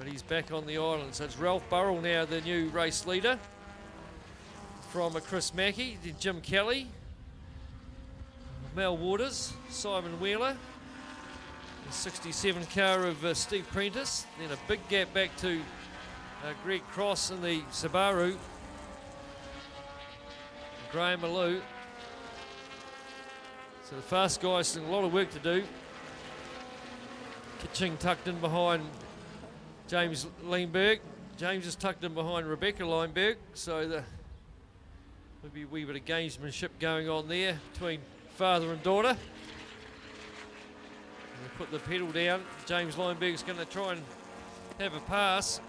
but he's back on the island. So it's Ralph Burrell now, the new race leader. From Chris Mackey, then Jim Kelly, Mel Waters, Simon Wheeler, the 67 car of Steve Prentice, then a big gap back to Greg Cross in the Subaru, Graham Malou. So the fast guys still a lot of work to do. Kitching tucked in behind James Leinberg. James is tucked in behind Rebecca Leinberg, so the maybe a wee bit of gamesmanship going on there between father and daughter. And they put the pedal down. James Leinberg's going to try and have a pass.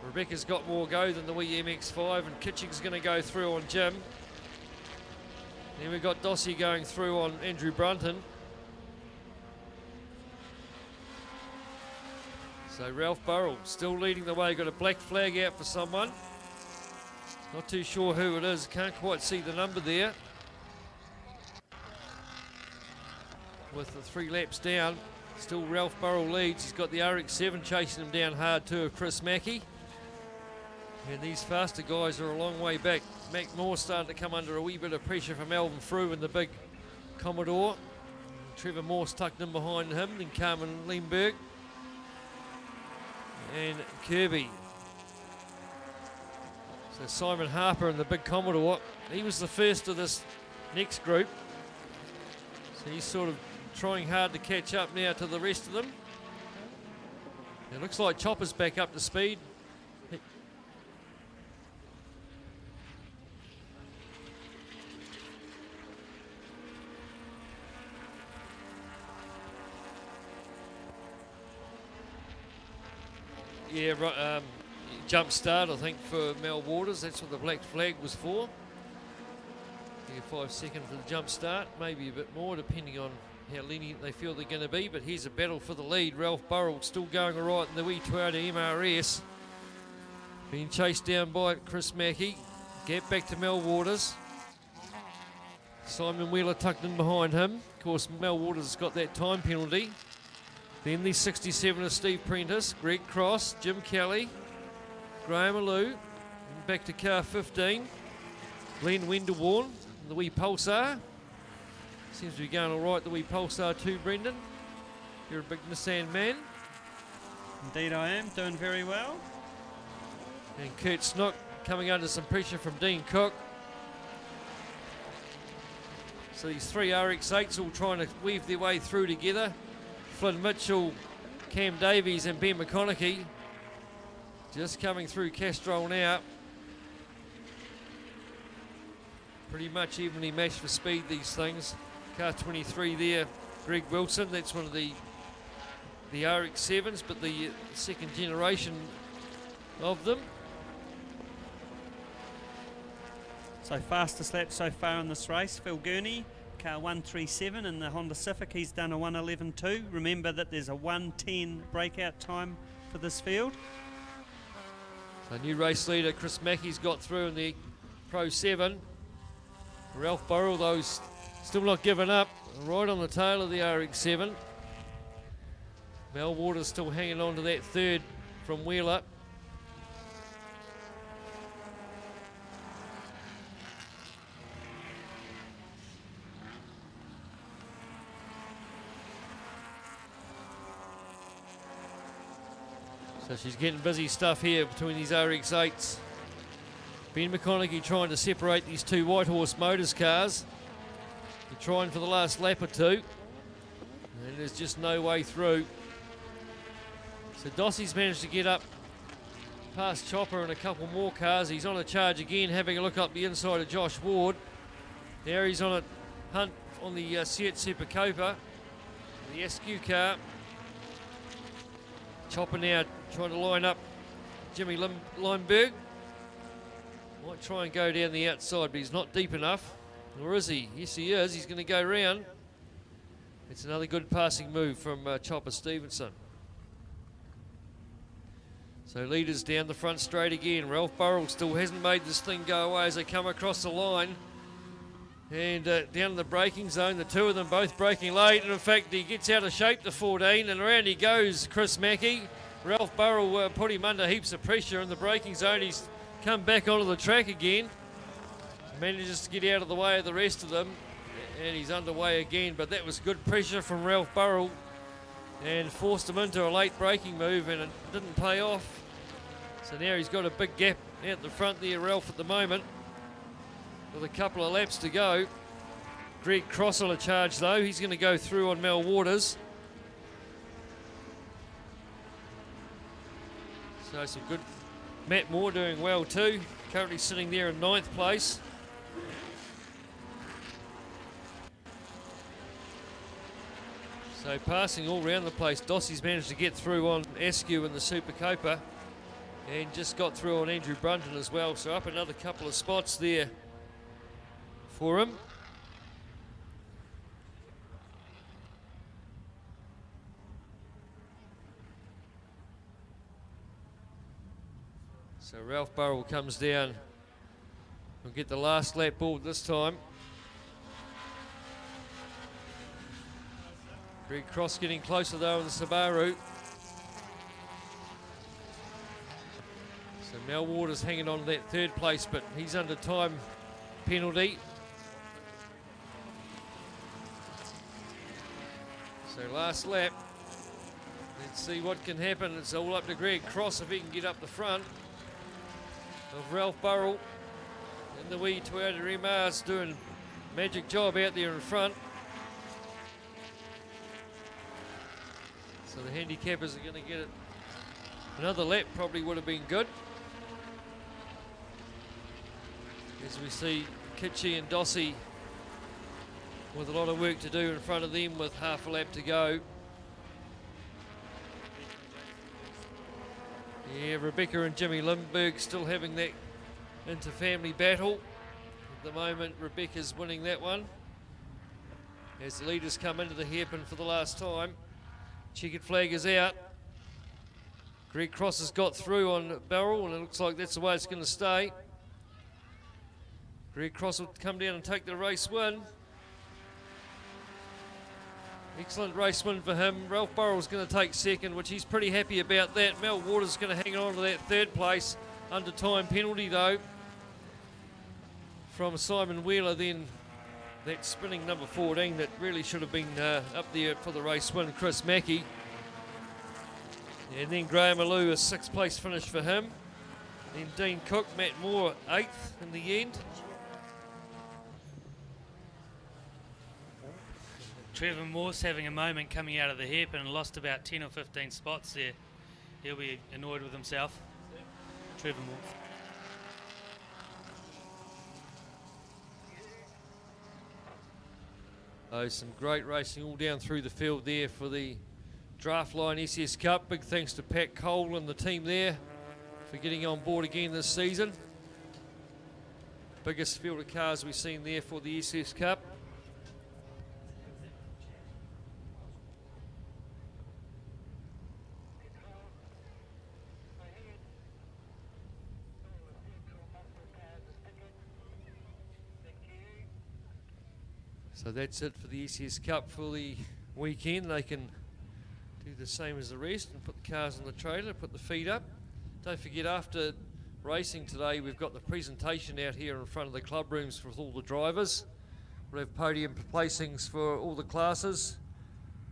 Rebecca's got more go than the wee MX-5, and Kitching's going to go through on Jim. Then we've got Dossie going through on Andrew Brunton. So Ralph Burrell still leading the way, got a black flag out for someone. Not too sure who it is, can't quite see the number there. With the 3 laps down, still Ralph Burrell leads. He's got the RX-7 chasing him down hard too, of Chris Mackey. And these faster guys are a long way back. Mac Moore starting to come under a wee bit of pressure from Alvin Frew in the big Commodore. Trevor Morse tucked in behind him, then Carmen Leinberg and Kirby. So Simon Harper in the big Commodore, he was the first of this next group. So he's sort of trying hard to catch up now to the rest of them. It looks like Chopper's back up to speed. Yeah, jump start, I think, for Mel Waters. That's what the black flag was for. I think a 5 second for the jump start, maybe a bit more, depending on how lenient they feel they're going to be. But here's a battle for the lead. Ralph Burrell still going all right in the wee Toyota MRS. Being chased down by Chris Mackey. Gap back to Mel Waters. Simon Wheeler tucked in behind him. Of course, Mel Waters has got that time penalty. Then the 67 of Steve Prentice, Greg Cross, Jim Kelly, Graham Alou, back to car 15, Glenn Wenderwarn, the wee Pulsar. Seems to be going all right, the wee Pulsar too, Brendan. You're a big Nissan man. Indeed I am, doing very well. And Kurt Snook coming under some pressure from Dean Cook. So these 3 RX-8s all trying to weave their way through together. Flynn Mitchell, Cam Davies and Ben McConaughey just coming through Castrol now. Pretty much evenly matched for speed, these things. Car 23 there, Greg Wilson, that's one of the RX-7s, but the second generation of them. So fastest lap so far in this race, Phil Gurney, car 137 in the Honda Civic. He's done a 1:11.2. Remember that there's a 1:10 breakout time for this field. So new race leader Chris Mackey's got through in the Pro 7. Ralph Burrell, though, still not giving up, right on the tail of the RX-7. Mel Waters still hanging on to that third from Wheeler. So she's getting busy stuff here between these RX-8s. Ben McConaughey trying to separate these 2 White Horse Motors cars. They're trying for the last lap or 2. And there's just no way through. So Dossie's managed to get up past Chopper and a couple more cars. He's on a charge again, having a look up the inside of Josh Ward. Now he's on a hunt on the Seat Super Copa, the SQ car. Chopper now trying to line up Jimmy Leinberg. Might try and go down the outside, but he's not deep enough. Or is he? Yes, he is. He's going to go round. It's another good passing move from Chopper Stevenson. So leaders down the front straight again. Ralph Burrell still hasn't made this thing go away as they come across the line. And down in the braking zone, the 2 of them both braking late. And in fact, he gets out of shape, the 14, and around he goes, Chris Mackey. Ralph Burrell put him under heaps of pressure in the braking zone. He's come back onto the track again. Manages to get out of the way of the rest of them. And he's underway again. But that was good pressure from Ralph Burrell. And forced him into a late braking move, and it didn't pay off. So now he's got a big gap out the front there, Ralph, at the moment, with a couple of laps to go. Greg Cross on a charge though. He's going to go through on Mel Waters. So some good. Matt Moore doing well too. Currently sitting there in 9th place. So passing all around the place. Dossie's managed to get through on Askew in the Super Copa, and just got through on Andrew Brunton as well. So up another couple of spots there for him. So Ralph Burrell comes down and get the last lap ball this time. Greg Cross getting closer though in the Subaru. So Mel Waters hanging on to that 3rd place, but he's under time penalty. So last lap. Let's see what can happen. It's all up to Greg Cross if he can get up the front of Ralph Burrell. And the wee Toyota MR's doing a magic job out there in front. So the handicappers are going to get it. Another lap probably would have been good. As we see Kitchie and Dossie with a lot of work to do in front of them with half a lap to go. Yeah, Rebecca and Jimmy Lindbergh still having that inter-family battle. At the moment, Rebecca's winning that one. As the leaders come into the hairpin for the last time. Checkered flag is out. Greg Cross has got through on Burrell, and it looks like that's the way it's going to stay. Greg Cross will come down and take the race win. Excellent race win for him. Ralph Burrell's going to take 2nd, which he's pretty happy about that. Mel Waters going to hang on to that 3rd place. Under time penalty though from Simon Wheeler. Then that spinning number 14 that really should have been up there for the race win, Chris Mackey. And then Graham Alou, a 6th place finish for him. Then Dean Cook, Matt Moore 8th in the end. Trevor Morse having a moment coming out of the hairpin and lost about 10 or 15 spots there. He'll be annoyed with himself. Trevor Morse. Oh, some great racing all down through the field there for the Draftline SS Cup. Big thanks to Pat Cole and the team there for getting on board again this season. Biggest field of cars we've seen there for the SS Cup. So that's it for the SS Cup for the weekend. They can do the same as the rest and put the cars on the trailer, put the feet up. Don't forget, after racing today, we've got the presentation out here in front of the club rooms for all the drivers. We'll have podium placings for all the classes.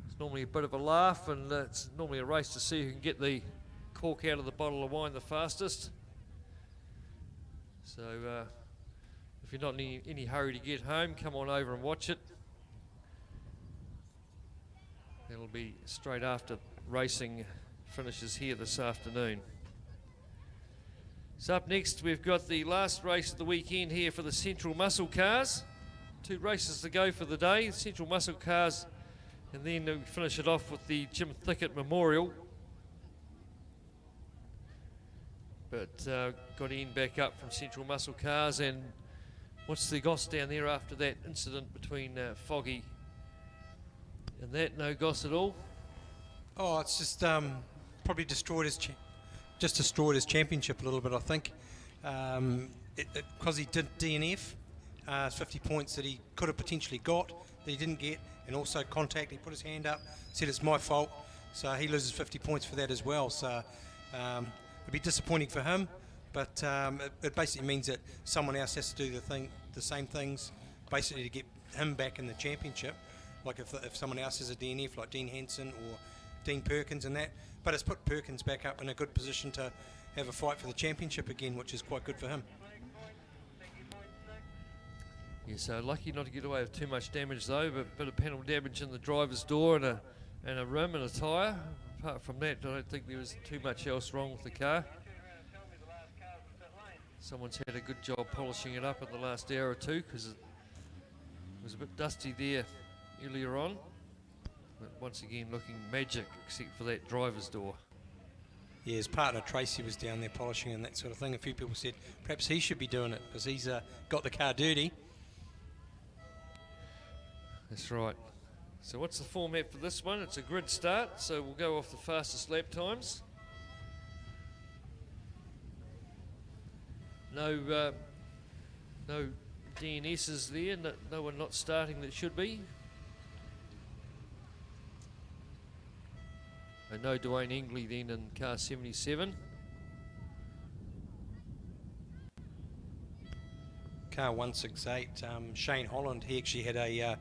It's normally a bit of a laugh, and it's normally a race to see who can get the cork out of the bottle of wine the fastest. So if you're not in any hurry to get home, come on over and watch it. It'll be straight after racing finishes here this afternoon. So up next, we've got the last race of the weekend here for the Central Muscle Cars. 2 races to go for the day, Central Muscle Cars, and then we finish it off with the Jim Thickett Memorial. But got Ian back up from Central Muscle Cars, and what's the goss down there after that incident between Foggy and that? No goss at all? Oh, it's just probably destroyed his championship a little bit, I think. Because he did DNF, 50 points that he could have potentially got, that he didn't get, and also contact. He put his hand up, said it's my fault. So he loses 50 points for that as well. So it'd be disappointing for him, but it basically means that someone else has to do the same things, basically to get him back in the championship. Like if someone else has a DNF, like Dean Henson or Dean Perkins and that. But it's put Perkins back up in a good position to have a fight for the championship again, which is quite good for him. Yeah, so lucky not to get away with too much damage though, but a bit of panel damage in the driver's door and a rim and a tyre. Apart from that, I don't think there was too much else wrong with the car. Someone's had a good job polishing it up in the last hour or two, because it was a bit dusty there earlier on. But once again looking magic, except for that driver's door. Yeah, his partner Tracy was down there polishing and that sort of thing. A few people said perhaps he should be doing it because he's got the car dirty. That's right. So what's the format for this one? It's a grid start, so we'll go off the fastest lap times. No DNSs there, no one not starting that should be. And no Dwayne Ingley then in car 77. Car 168, Shane Holland, he actually had a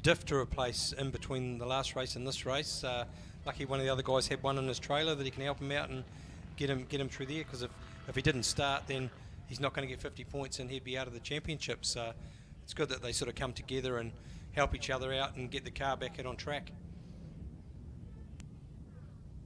diff to replace in between the last race and this race. Lucky one of the other guys had one in his trailer that he can help him out and get him through there, because if he didn't start, then he's not going to get 50 points and he'd be out of the championship. So it's good that they sort of come together and help each other out and get the car back out on track.